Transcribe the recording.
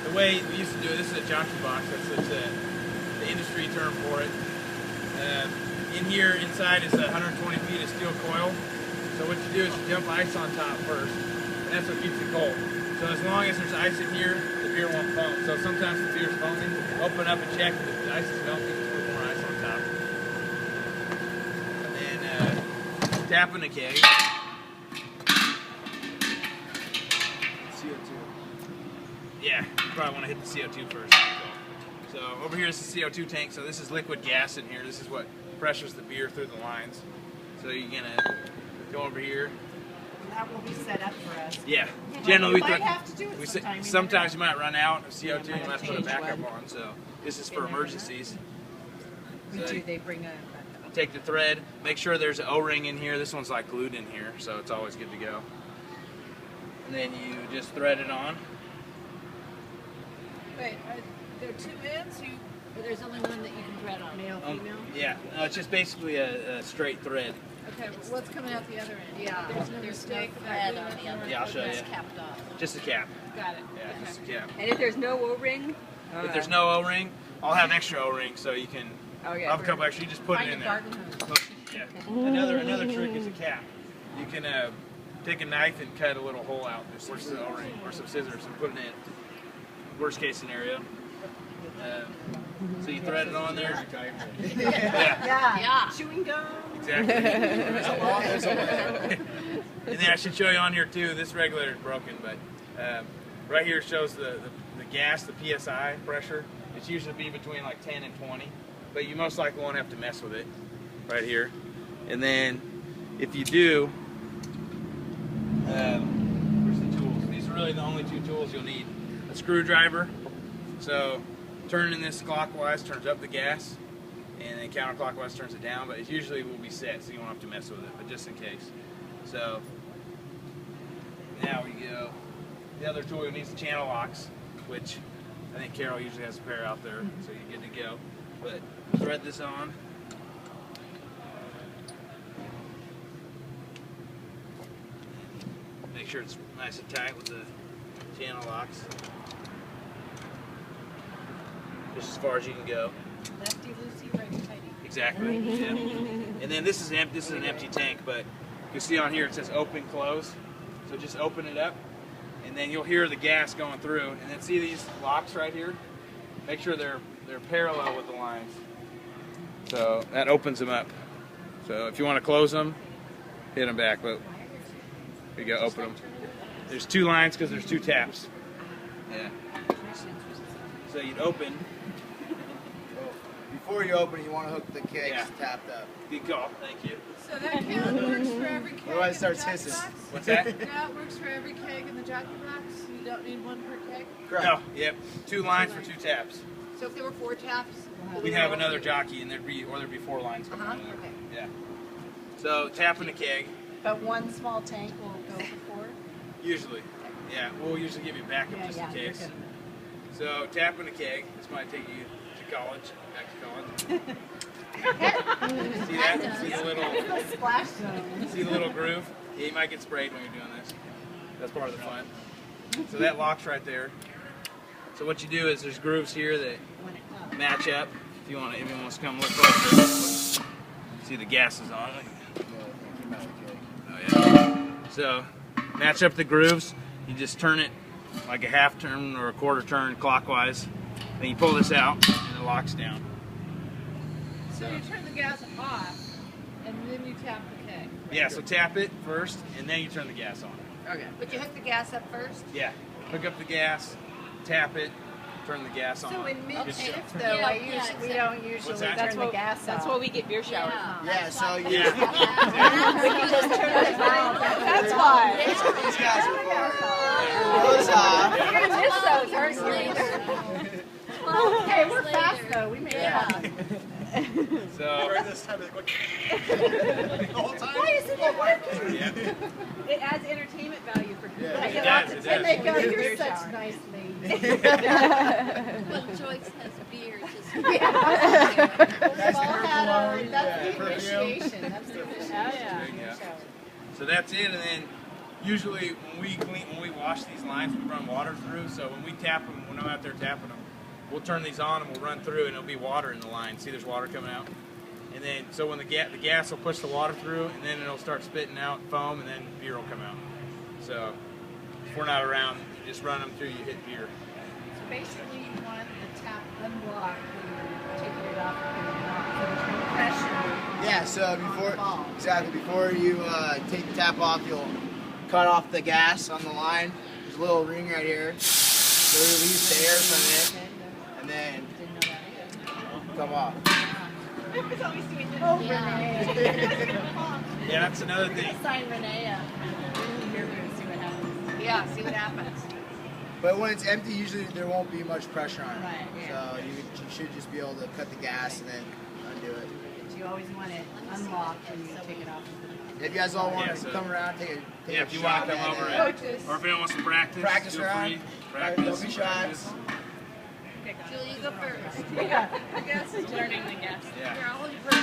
the way we used to do it, this is a jockey box. That's the industry term for it. In here, inside is 120 feet of steel coil. So what you do is you dump ice on top first, and that's what keeps it cold. So as long as there's ice in here, the beer won't foam. So sometimes the beer's foaming, open up and check if the ice is melting, put more ice on top. And then tapping the keg. CO2. Yeah, you probably want to hit the CO2 first. So over here is the CO2 tank. So this is liquid gas in here. This is what pressures the beer through the lines. So you're gonna go over here. That will be set up for us. Yeah, generally You might have to do it sometimes you might run out of CO2. You might put a backup on. So this is for emergencies. We do. They bring a. Take the thread. Make sure there's an O-ring in here. This one's like glued in here, so it's always good to go. And then you just thread it on. Wait, are there two ends? Or there's only one that you can thread on? Male, female? Yeah, no, it's just basically a straight thread. Okay, well, what's coming out the other end? Yeah. There's no mistake thread on the other Yeah, I'll show you. It's capped off. Just a cap. Got it. Yeah, Okay. just a cap. And if there's no O-ring? If there's no O-ring, I'll have extra O-rings, so you can. Okay. I'll have a couple extra. You just put it in there. Yeah. Another trick is a cap. You can take a knife and cut a little hole out, just or some O-ring or some scissors, and put it in. Worst case scenario. So you thread it on there. Yeah. Chewing gum. Exactly. And then I should show you on here too. This regulator is broken, but right here shows the gas, the PSI pressure. It's usually be between like 10 and 20, but you most likely won't have to mess with it. Right here, and then if you do, where's the tools? These are really the only two tools you'll need. A screwdriver. So turning this clockwise turns up the gas, and then counterclockwise turns it down, but it usually will be set, so you won't have to mess with it, but just in case. So now we go. The other tool needs the channel locks, which I think Carol usually has a pair out there, so you're good to go. But thread this on. Make sure it's nice and tight with the channel locks. Just as far as you can go. Lefty loosey, righty tighty. Exactly. Yeah. And then this is an empty tank, but you see on here it says open close. So just open it up, and then you'll hear the gas going through. And then see these locks right here? Make sure they're parallel with the lines. So that opens them up. So if you want to close them, hit them back. But here you go, open them. There's two lines because there's two taps. Yeah. So you'd open. Before you open it, you want to hook the kegs tapped up. Good call. Thank you. So that count works for every keg Otherwise it in starts the jockey hissing. box? What's that? That works for every keg in the jockey box? You don't need one per keg? Correct. No. Yep. Two lines for two taps. So if there were 4 taps? We'd have another jockey, and there'd be 4 lines coming in there. Okay. Yeah. So tapping the keg. But one small tank will go for 4? Usually. Yeah. We'll usually give you backup just in you're case. good. So tapping the keg. This might take you to college. Back to college. See that? See the little Splash zone. see the little groove? Yeah, you might get sprayed when you're doing this. That's part of the fun. So that locks right there. So what you do is there's grooves here that match up. If you want to, anyone wants to come look closer. See the gas is on. Oh yeah. So match up the grooves. You just turn it like a half turn or a quarter turn clockwise. Then you pull this out and it locks down. So you turn the gas off, and then you tap the keg. Yeah, so tap it first, and then you turn the gas on. Okay. But you hook the gas up first? Yeah, hook up the gas, tap it, turn the gas on. So in Just mid-shift, show. though, Yeah, we don't usually What's that? turn the gas That's off. why we get beer showers. Yeah, so you. Yeah. We can just turn it on. That's why. These guys are far. Those off. You're going to miss those, aren't you? Hey, we're fast, though. We made it happen. So, This time it's like the whole time. Why isn't it working? yeah. It adds entertainment value for people. Yeah. I It get does, lots it of does. And they go, tips. you're Beer such shower. nice lady. Well, Joyce has beer. Just We've all had our, that's the Perfume. initiation. That's the initiation. Oh, yeah. There you go. So that's it, and then usually when we wash these lines, we run water through. So when we tap them, when I'm out there tapping them, we'll turn these on and we'll run through, and it'll be water in the line. See, there's water coming out. And then, so when the gas will push the water through, and then it'll start spitting out foam, and then beer will come out. So if we're not around, you just run them through, you hit beer. So basically, you want the tap unblocked when you're taking it off so there's no pressure. Yeah, so before you take the tap off, you'll cut off the gas on the line. There's a little ring right here. So it release the air from it, and then come off. Oh, Yeah. Renee. Yeah, that's another thing. Sign Renee up. Yeah, see what happens. But when it's empty, usually there won't be much pressure on it. Right, yeah. So you should just be able to cut the gas and then undo it. But you always want it unlocked when you take it off. If you guys all want Yeah, to so- come around, take Yeah, a if you shot want to come at over, it. or if anyone wants to practice, Practice feel around. free. Practice. Don't be practice. Julie, you go first. Yeah. I guess it's learning the gas. Yeah. Here, I'll hold you first.